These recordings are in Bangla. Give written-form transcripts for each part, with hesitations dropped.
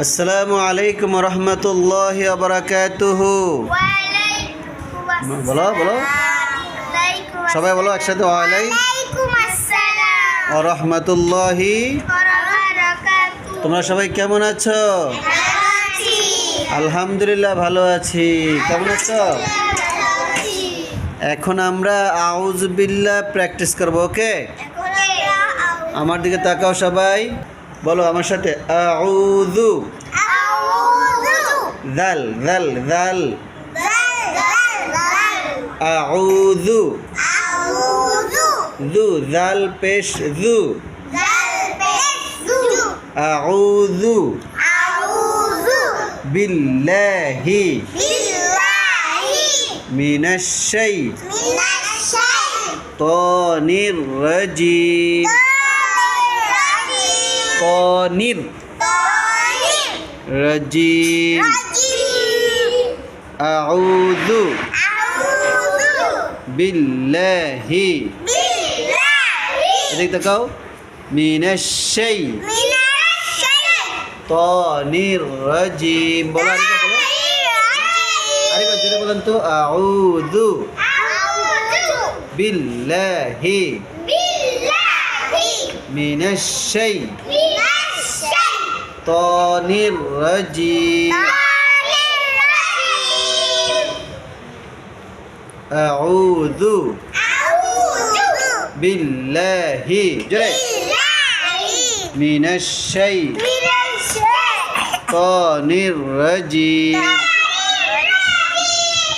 আসসালামু আলাইকুম রহমতুল্লাহি ওয়া বারাকাতুহু। বলো বলো সবাই বলো একসাথে, ওয়ালাইকুম আসসালাম ওয়া রাহমাতুল্লাহি ওয়া বারাকাতুহু। তোমরা সবাই কেমন আছো? আলহামদুলিল্লাহ ভালো আছি। কেমন আছো? এখন আমরা আউযু বিল্লাহ প্র্যাকটিস করব। ওকে, আমার দিকে তাকাও সবাই, বলো আমার সাথে, আউযু জাল জাল জাল, আউযু জু জাল পেশ জু, আউযু বিল্লাহি মিনাশ শাইতানির রাজিম। তানির রাজিম। আউযু বিল্লাহি, এদিকে তাকাও, মিনাশ শাইতানির রাজিম। বলো আরেকবার, বলো আরেকবার জোরে বলেন তো, আউযু বিল্লাহি মিনাশ শাইতানির রাজিম। আউযু বিল্লাহি, জোরে, মিনাশ শাইতানির রাজিম।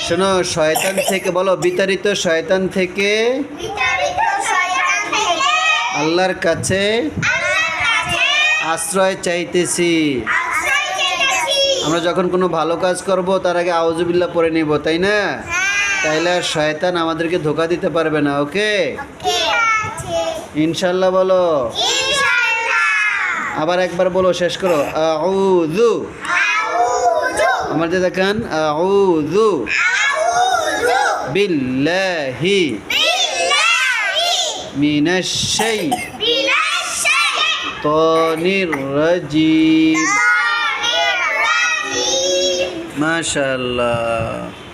শোনো, শয়তান থেকে বলো, বিতাড়িত শয়তান থেকে আল্লাহর কাছে আশ্রয় চাইতেছি। আমরা যখন কোনো ভালো কাজ করব তার আগে আউযু বিল্লাহ পড়ে নিব, তাই না? তাইলে আর শয়তান আমাদেরকে ধোঁকা দিতে পারবে না। ওকে, ইনশাল্লাহ বলো। আবার একবার বলো, শেষ করো, আউযু। আমাদের দেখেন, আউযু বিল্লাহি মিনাশ শাইতানির রাজিম। মাশাআল্লাহ।